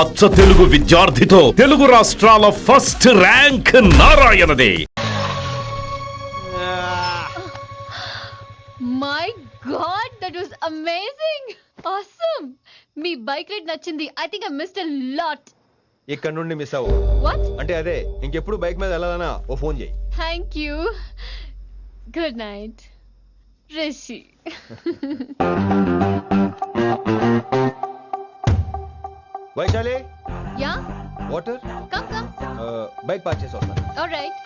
అచ్చ తెలుగు విద్యార్థితో తెలుగు రాష్ట్రాల ఫస్ట్ ర్యాంక్ నారాయణదే. My God, that was amazing, awesome. మీ బైక్ రైడ్ నచ్చింది. I think I missed a lot. ఇక్కడ నుండి మిస్ అవ్వు. వాట్ అంటే అదే, ఇంకెప్పుడు బైక్ మీద వెళ్ళాలన్నా ఓ ఫోన్ చేయి. Thank you. Good night Rishi. Vaishali, yeah, water. Come come. Bike park చేసి వస్తాను. ఆల్రైట్.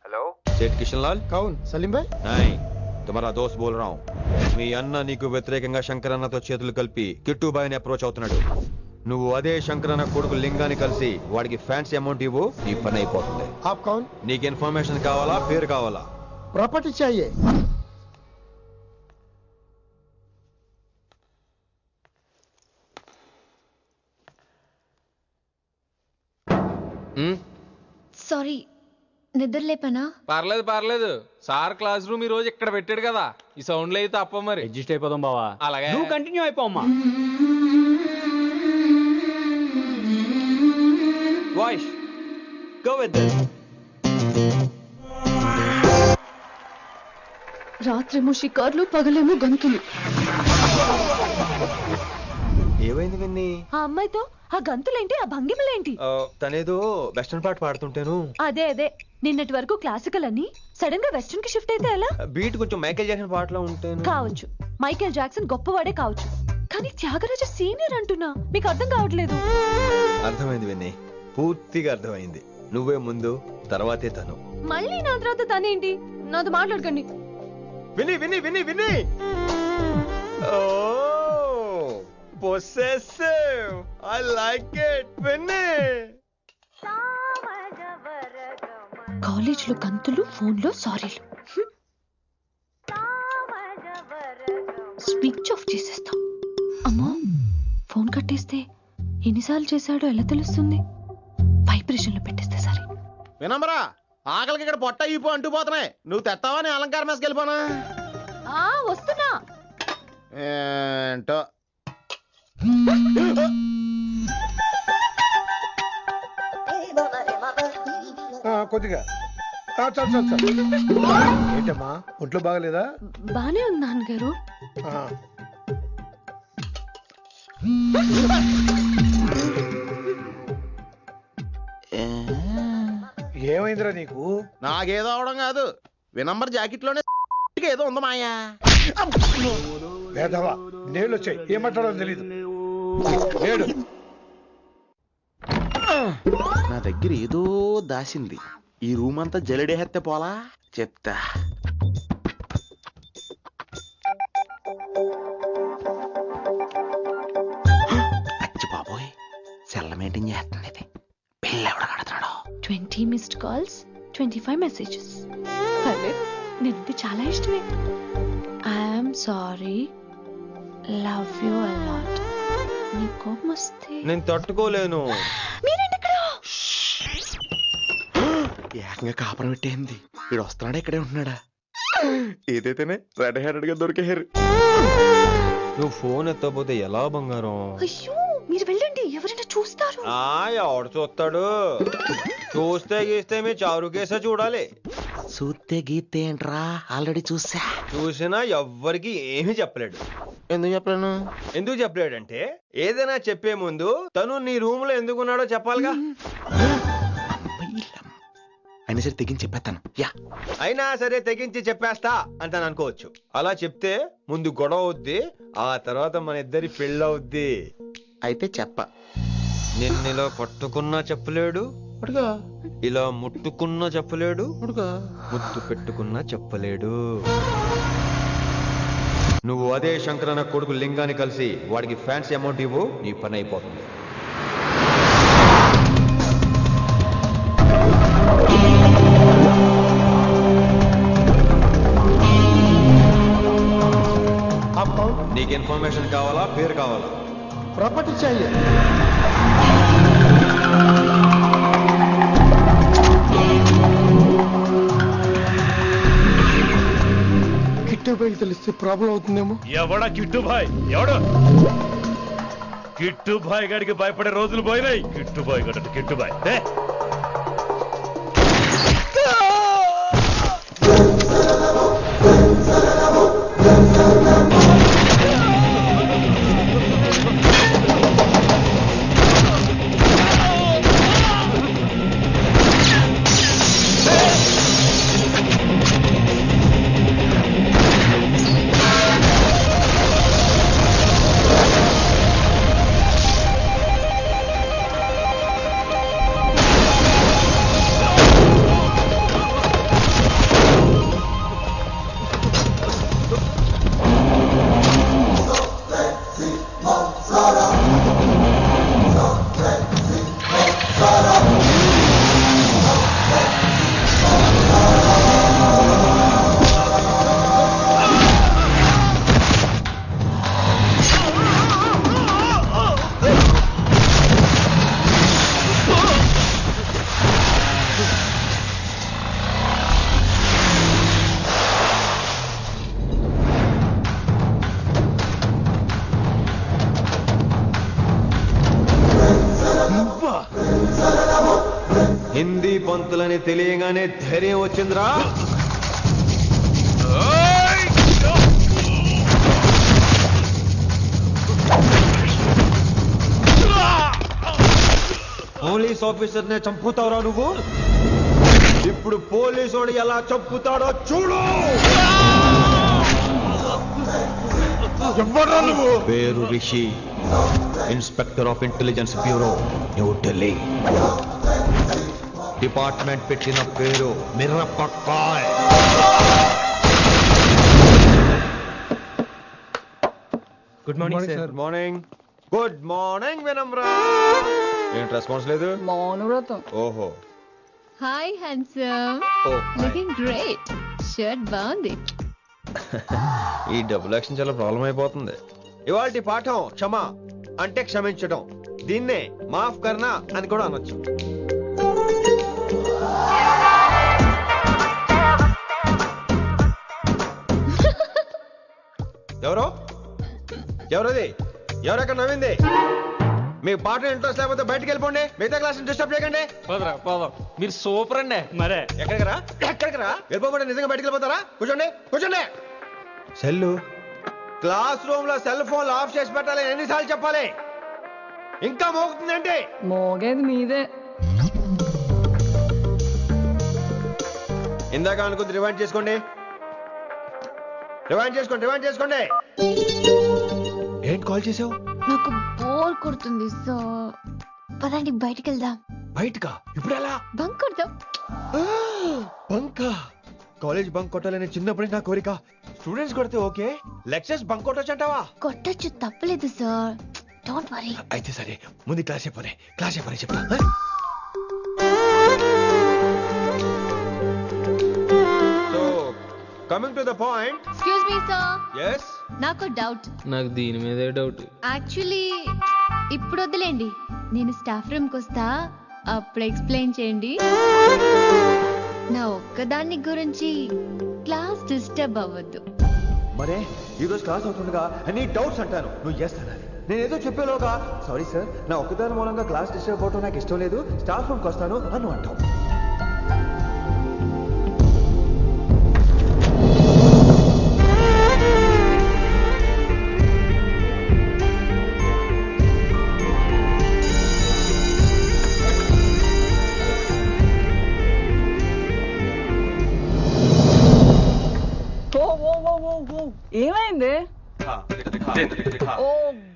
हेलो, सेठ किशन लाल. कौन? सलीम भाई? नहीं, तुम्हारा दोस्त बोल रहा हूँ. మీ అన్న నీకు వ్యతిరేకంగా శంకరన్నతో చేతులు కలిపి కిట్టుబాయిని అప్రోచ్ అవుతున్నాడు. నువ్వు అదే శంకరన్న కొడుకు లింగాన్ని కలిసి వాడికి ఫ్యాన్సీ అమౌంట్ ఇవ్వు, నీ పని అయిపోతుంది. आप कौन? నీకు ఇన్ఫర్మేషన్ కావాలా, పేరు కావాలా? प्रॉपर्टी चाहिए. సారీ, నిద్ర లేపనా? పర్లేదు సార్ క్లాస్ రూమ్ ఈ రోజు ఇక్కడ పెట్టాడు కదా, ఈ సౌండ్లు అయితే తప్ప మరి అడ్జస్ట్ అయిపోదాం బావా. అలాగే నువ్వు కంటిన్యూ అయిపోమ్మా. Voice go with this. రాత్రేమో షికార్లు, పగలేమో గంతులు. ఏమైంది విన్ని? ఆ అమ్మాయితో ఆ గంతులేంటి, ఆ భంగిమలేంటి? తనేదో వెస్టర్న్ పాట పాడుతుంటేను. అదే నిన్నటి వరకు క్లాసికల్ అని సడన్ గా వెస్టర్న్ కి షిఫ్ట్ అయితే ఎలా? బీట్ కొంచెం మైకేల్ జాక్సన్ పాటలో ఉంటేను. కావచ్చు, మైకేల్ జాక్సన్ గొప్పవాడే కావచ్చు, కానీ త్యాగరాజ సీనియర్ అంటున్నా. మీకు అర్థం కావట్లేదు. అర్థమైంది విన్ని, పూర్తిగా అర్థమైంది. నువ్వే ముందు, తర్వాతే తను. మళ్ళీ నా తర్వాత తనేంటి? నాతో మాట్లాడకండి. విని విని విని విని ఓ possessive, I like it. విని కాలేజ్ లో గంతులు, ఫోన్ లో సారీలు. స్విచ్ ఆఫ్ చేసేస్తా. అమ్మో, ఫోన్ కట్టేస్తే ఎన్నిసార్లు చేశాడో ఎలా తెలుస్తుంది? వైబ్రేషన్ లో పెట్టేస్తే సరే. వినమ్రా, ఆకలికి ఇక్కడ పొట్ట ఇప్పు అంటుపోతున్నాయి. నువ్వు తెస్తావా? నేను అలంకారం వేసుకెళ్ళిపోనా? వస్తున్నా. ఏంటో కొద్దిగా చాలు. ఏంటమ్మా, ఒంట్లో బాగలేదా? బానే ఉంది నాన్నగారు. ఏమైందిరా నీకు? నాకేదో అవడం కాదు, వినంబర్ జాకెట్ లోనే ఏదో ఉంది మాయా. వేదవా, నీళ్ళు వచ్చాయి, ఏం మాట్లాడాలో తెలీదు. లేడు. నా దగ్గర ఏదో దాసింది. ఈ రూమ్ అంతా జలిడేహెత్తే పోలా, చెప్తా. అచ్చి బాబోయ్, సెల్ల మెయింటైన్ చేస్తుంది ఇది. పిల్ల ఎవడ కడుతున్నాడు? 20 మిస్డ్ కాల్స్, 25 మెసేజెస్. పర్లేదు, నిన్నంటే చాలా ఇష్టమే. I'm sorry, love you a lot. నీ కోపం వస్తే నేను తట్టుకోలేను. మీరేంటి ఇక్కడ? ఏకంగా కాపురం పెట్టేంది. వీడు వస్తున్నాడా, ఇక్కడే ఉంటున్నాడా? ఏదైతేనే రెడ్ హ్యాండెడ్ గా దొరికే హెయిర్. నువ్వు ఫోన్ ఎత్తకపోతే ఎలా బంగారం? అయ్యో, మీరు వెళ్ళండి, ఎవరైనా చూస్తారు. ఎవడు చూస్తాడు? చూస్తే గీస్తే మీ చారు కేసే చూడాలి. చూస్తే గీతే ఏంట్రా, ఆల్రెడీ చూసినా ఎవ్వరికి ఏమీ చెప్పలేడు. ఎందుకు చెప్పలేను? ఎందుకు చెప్పలేడంటే, ఏదైనా చెప్పే ముందు తను నీ రూమ్ లో ఎందుకున్నాడో చెప్పాలిగా. అయినా సరే తెగించి చెప్పేస్తాను. అయినా సరే తెగించి చెప్పేస్తా అంటాను అనుకోవచ్చు. అలా చెప్తే ముందు గొడవ అవుద్ది, ఆ తర్వాత మన ఇద్దరి పెళ్ళవుద్ది. అయితే చెప్ప. నిన్నిలా పట్టుకున్నా చెప్పలేడు, ఇలా ముట్టుకున్నా చెప్పలేడు, ముద్దు పెట్టుకున్నా చెప్పలేడు. నువ్వు అదే శంకరన్న కొడుకు లింగాన్ని కలిసి వాడికి ఫ్యాన్సీ అమౌంట్ ఇవ్వు, నీ పని అయిపోతుంది. నీకు ఇన్ఫర్మేషన్ కావాలా, పేరు కావాలా? प्रॉपर्टी चाहिए. కిట్టుబాయికి తెలిస్తే ప్రాబ్లం అవుతుందేమో. ఎవడా కిట్టు భాయ్? ఎవడు కిట్టు భాయ్ గడికి భయపడే రోజులు పోయినాయి. కిట్టు భాయ్ గడ కిట్టు భాయ్ హిందీ పంతులని తెలియగానే ధైర్యం వచ్చిందిరా. పోలీస్ ఆఫీసర్ నే చంపుతావురా నువ్వు. ఇప్పుడు పోలీసోడు ఎలా చంపుతాడో చూడు. ఎవరా నువ్వు? పేరు Rishi, inspector of Intelligence Bureau, New Delhi. Department పెట్టిన పేరు మిర్రపక్కాయ్. Good morning sir. Good morning. Good morning Vinamra. ఏంటి రెస్పాన్స్ లేదు? మౌనవ్రతం. ఓహో. Hi handsome, oh looking great. Shirt బాగుంది. ఈ డబుల్ యాక్షన్ చాలా ప్రాబ్లం అయిపోతుంది. ఇవాల్టి పాఠం క్షమ అంటే క్షమించడం. దీన్నే మాఫ్ కర్నా అని కూడా అనొచ్చు. ఎవరో ఎవరది? ఎవరెక్కడ నవ్వింది? మీ పాట ఇంట్రెస్ట్ లేకపోతే బయటకు వెళ్ళిపోండి. మిగతా క్లాస్ డిస్టర్బ్ చేయకండి. పోదాం. మీరు సూపర్ అండి. మరే ఎక్కడికి రా వెళ్ళిపోమంటే నిజంగా బయటకు వెళ్ళిపోతారా? కూర్చోండి కూర్చోండి. సెల్లు క్లాస్ రూమ్ లో సెల్ ఫోన్ ఆఫ్ చేసి పెట్టాలి. ఎన్నిసార్లు చెప్పాలి? ఇంకా మోగుతుందంటే మోగేది మీదే. ఇందాక అనుకుంది రివైండ్ చేసుకోండి. రివైండ్ చేసుకోండి. ఏంటి కాల్ చేసావు? నాకు బోర్ కొడుతుంది, సో పదండి బయటికి వెళ్దాం. బయటకా? ఇప్పుడు ఎలా? బంక్ కొడదాం. బంకా? కాలేజ్ బంక్ కొట్టాలని చిన్నప్పటి నా కోరిక. స్టూడెంట్స్ కొడితే ఓకే, లెక్చర్స్ బంక్ కొట్టొచ్చు అంటావా? కొట్టచ్చు, తప్పలేదు సార్. Don't worry. అయితే సరే, ముందు క్లాస్ చెప్పని చెప్తా. So coming to the point. Excuse me sir, yes నాకు డౌట్. నాకు దీని మీదే డౌట్. యాక్చువల్లీ ఇప్పుడు వద్దులేండి, నేను స్టాఫ్ రూమ్కి వస్తా, అప్పుడు ఎక్స్ప్లెయిన్ చేయండి. నా ఒక్కదాన్ని గురించి క్లాస్ డిస్టర్బ్ అవ్వద్దు. మరే ఈ రోజు క్లాస్ అవుతుండగా అన్ని డౌట్స్ అంటాను, నువ్వు చేస్తాను. నేను ఏదో చెప్పేలోగా సారీ సార్, నా ఒక్కదాని మూలంగా క్లాస్ డిస్టర్బ్ అవటం నాకు ఇష్టం లేదు, స్టాఫ్ రూమ్కి వస్తాను అని అంటావు. ఏమైంది? ఓ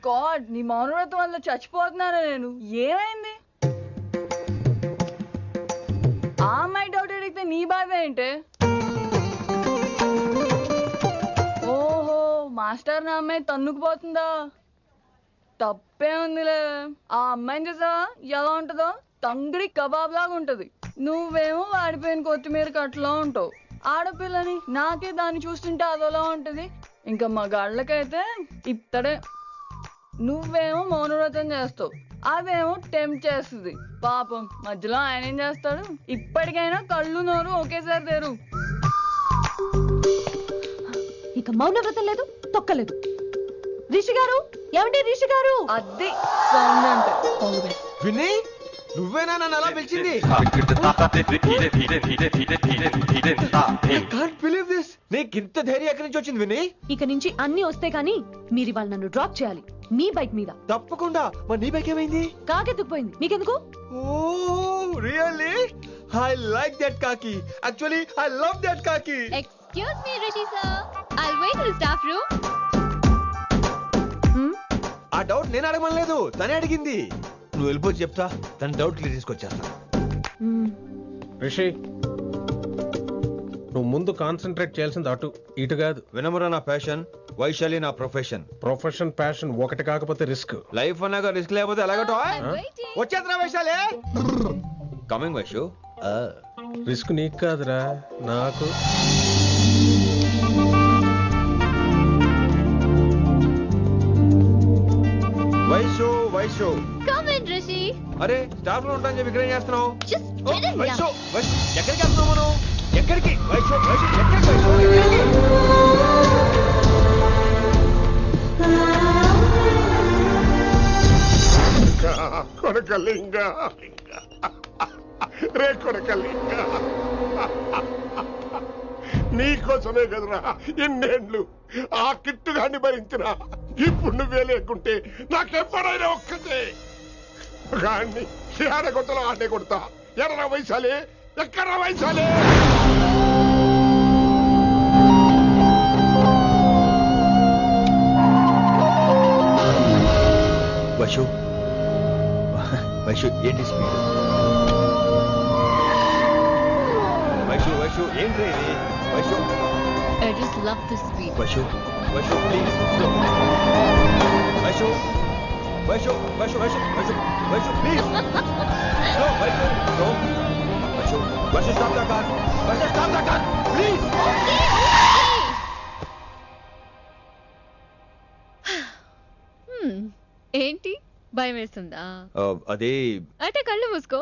గాడ్, నీ మౌనవ్రతం వల్ల చచ్చిపోతున్నాను నేను. ఏమైంది? ఆ అమ్మాయి డౌట్ అడిగితే నీ బాధ ఏంటి? ఓహో, మాస్టర్ నా అమ్మాయి తన్నుకుపోతుందా? తప్పే ఉందిలే. ఆ అమ్మాయిని చూసావా ఎలా ఉంటుందో? తంగిడి కబాబ్ లాగా ఉంటది. నువ్వేమో వాడిపోయిన కొత్తిమీర కట్లా ఉంటావు. ఆడపిల్లని నాకే దాన్ని చూస్తుంటే అదోలా ఉంటది. ఇంకా మగాళ్ళకైతే ఇత్తడే. నువ్వేమో మౌనవ్రతం చేస్తావు, అదేమో టెంప్ట్ చేస్తుంది. పాపం మధ్యలో ఆయన ఏం చేస్తాడు? ఇప్పటికైనా కళ్ళు నోరు ఒకేసారి తెరు. ఈ ఇక మౌనవ్రతం లేదు, తొక్కలేదు. రిషి గారు, ఏమండి రిషి గారు? అది సౌండ్ అంటే All the best. విన్నీ నువ్వేనా నన్ను అలా పిలిచింది? నీకు ఇంత ధైర్యం ఎక్కడి నుంచి వచ్చింది విన్నీ? ఇక నుంచి అన్ని వస్తే గానీ మీరు ఇవాళ నన్ను డ్రాప్ చేయాలి మీ బైక్ మీద. తప్పకుండా. మరి నీ బైక్ ఏమైంది? కాకెత్తుకుపోయింది. మీకెందుకు? ఓ రియల్లీ? ఐ లైక్ దట్ కాకి. యాక్చువల్లీ ఐ లవ్ దట్ కాకి. Excuse me, Rishi sir. I'll wait in the staff room. ఆ డౌట్ నేను అడగమనలేదు, తనే అడిగింది. నువ్వు వెళ్ళిపోయి చెప్తా, తన డౌట్ క్లియర్ తీసుకొచ్చేస్తా. రిషి, నువ్వు ముందు కాన్సన్ట్రేట్ చేయాల్సింది అటు ఇటు కాదు. వినమురా నా ప్యాషన్, వైశాలి నా ప్రొఫెషన్. ప్రొఫెషన్ ప్యాషన్ ఒకటి కాకపోతే రిస్క్. లైఫ్ అన్నాక రిస్క్ లేకపోతే ఎలాగటో? I'm waiting. వచ్చేద్రా వైశాలి. కమింగ్ వైషు. రిస్క్ నీకు కాదురా, నాకు. Vaishu Vaishu. Come in, Rishi. అరే స్టాఫ్ లో ఉంటాను చెప్పి ఇక్కడ ఏం చేస్తున్నావు? Just oh, get in Vaishu here. Vaishu ఎక్కడికి వెళ్తున్నావు మనం? ఎక్కడికి వైషు వైషు ఎక్కడికి వైషు? కొడకలింగ రే కొడకలింగ, నీకోసమే కదరా ఎన్నేళ్ళు ఆ కిట్టుగాన్ని భరించినా. ఇప్పుడు నువ్వే లేకుంటే నాకెప్పుడైనా ఒక్కతే గాన్ని ఆడగొట్టలో ఆడే కొడతా. ఎర్ర వైశాలి, ఎక్కడ వైశాలి? వైషు వైషు ఏంటి స్పీడ్? వైషు వైషు ఏంటి ఇది? Vaishu I just love this speed. Vaishu Vaishu please slow. Vaishu Vaishu Vaishu Vaishu Vaishu Vaishu please slow. Vaishu slow. Vaishu Vaishu stop the car. Vaishu stop the car please. ఏంటి భయం వేస్తుందా? అదే అంటే కళ్ళు మూసుకో.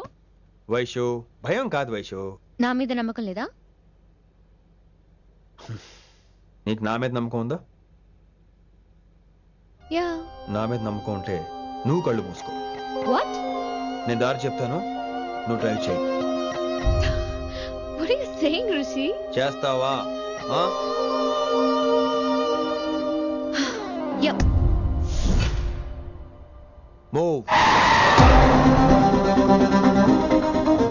వైషు భయం కాదు వైషు. నా మీద నమ్మకం లేదా? నీకు నా మీద నమ్మకం ఉందా? యా. నా మీద నమ్మకం ఉంటే నువ్వు కళ్ళు మూసుకో. వాట్? నేను దారి చెప్తాను, నువ్వు డ్రైవ్ చేయి. What are you saying, Rishi? చేస్తావా? Yep. మూవ్.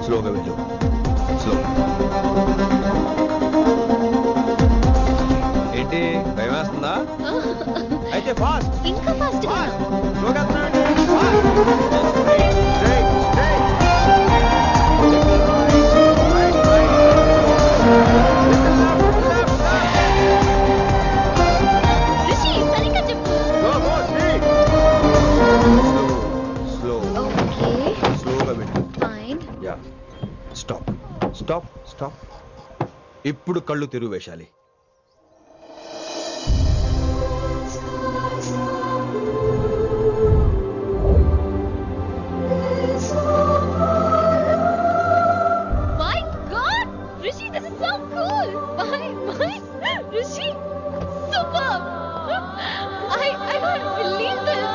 స్లోగా వెళ్ళు. స్లో. ఏంటి భయం వేస్తుందా? అయితే ఫాస్ట్. ఇంకా ఫాస్ట్ గా. స్లోగా వెళ్తున్నాడు. Fast. Straight straight. Right right. Rishi సరిగ్గా చెప్పు. Go go straight. Slow. Okay. స్లోగా వెళ్ళు. Fine. Yeah. Stop stop stop. ఇప్పుడు కళ్ళు తెరువు వేశాలి. My God, Rishi, this is so cool. My, Rishi, superb. I can't believe this.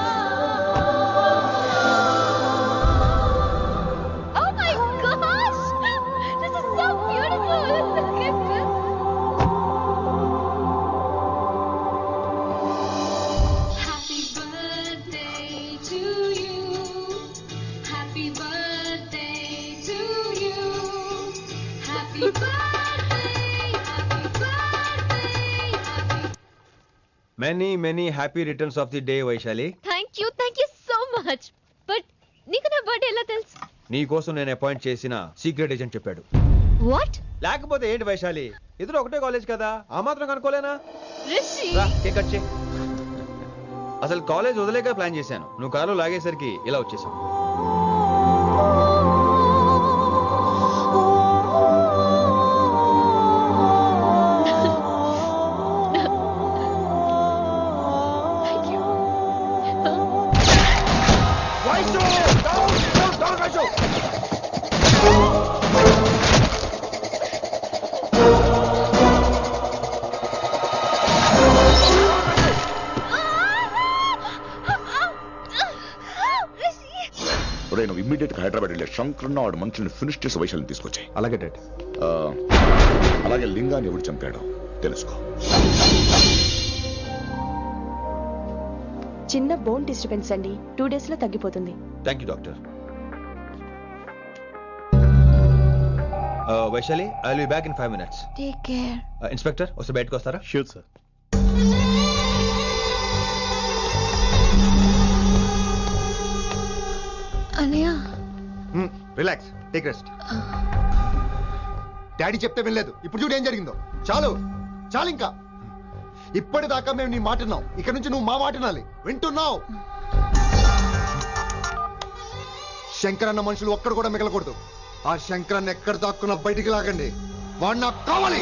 Oh my gosh, this is so beautiful. Look at this. Happy birthday to you. Happy birthday to you. Happy birthday, happy birthday, happy. Many many happy returns of the day Vaishali. Thank you so much. But నీకు నా birthday ఎలా తెలుసు? నీ కోసం నేను appoint చేసిన secret agent చెప్పాడు. What? లేకపోతే ఏంటి వైశాలి, ఇద్దరు ఒకటే కాలేజ్ కదా, ఆ మాత్రం కనుకోలేనా? Rishi. రా కేక్ కట్ చేయి. అసలు కాలేజ్ వదిలేక ప్లాన్ చేశాను, నువ్వు కారు లాగేసరికి ఇలా వచ్చేసావు. Thank you. Vaishu! Down, down, down, Vaishu! Immediate గా హైదరాబాద్ వెళ్ళే శంకరన్న వాడు మనుషుల్ని ఫినిష్ చేసి వైశాల్ని తీసుకొచ్చాయి. అలాగే డాడీ. అలాగే లింగాన్ని ఎవడు చంపాడో తెలుసుకో. చిన్న బోన్ డిస్టర్బెన్స్ అండి, 2 days లో తగ్గిపోతుంది. Thank you doctor. Vaishali, I will be back in 5 minutes. Take care. Inspector వస్తే బయటకు వస్తారా? Sure sir. అనయ్య రిలాక్స్, టేక్ రెస్ట్. డాడీ చెప్తే వినలేదు, ఇప్పుడు చూడు ఏం జరిగిందో. చాలు చాలు, ఇంకా ఇప్పటిదాకా మేము నీ మాట విన్నాం, ఇక్కడ నుంచి నువ్వు మా మాట వినాలి. వింటున్నావు? శంకరన్న మనుషులు ఒక్కడు కూడా మిగలకూడదు. ఆ శంకరన్న ఎక్కడ దాక్కున్నా బయటికి లాగండి, వాడు నాకు కావాలి.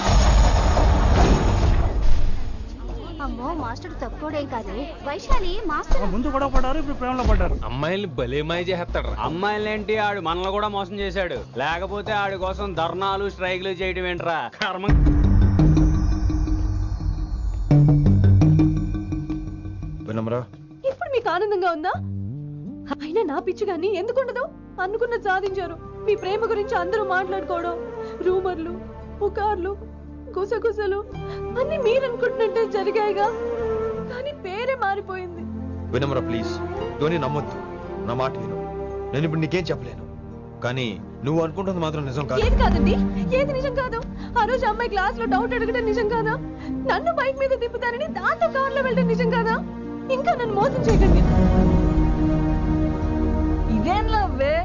అమ్మో మాస్టర్ తక్కువడేం కాదు. వైశాలి మాస్టర్ ముందు కూడా పడ్డారు, ఇప్పుడు ప్రేమలో పడ్డారు. అమ్మాయిల్ని భలే మాయ చేస్తాడు. అమ్మాయిలేంటి, ఆడు మనల్ని కూడా మోసం చేశాడు. లేకపోతే ఆడి కోసం ధర్నాలు స్ట్రైక్లు చేయడం ఏంట్రా కర్మ. వినమ్రా, ఇప్పుడు మీకు ఆనందంగా ఉందా? అయినా నా పిచ్చి గాని ఎందుకుండదు? అనుకున్నది సాధించారు. మీ ప్రేమ గురించి అందరూ మాట్లాడుకోవడం, రూమర్లు, పుకార్లు, గుసగుసలు అన్ని మీరు అనుకుంటున్నట్టే జరిగాయిగా, కానీ పేరే మారిపోయింది. వినమ్రా ప్లీజ్, ధోని నమ్మొద్దు, నా మాట విను. నేను ఇప్పుడు నీకేం చెప్పలేను, కానీ నువ్వు అనుకుంటుంది మాత్రం నిజం కాదు. ఏది కాదండి, ఏది నిజం కాదు? ఆ రోజు అమ్మాయి క్లాస్ లో డౌట్ అడగడం నిజం కాదా? నన్ను బైక్ మీద తిప్పుతానని దాంతో కార్ లో వెళ్ళడం నిజం కాదా? ఇంకా నన్ను మోసం చేయకండి. ఇదేం లవ్వే?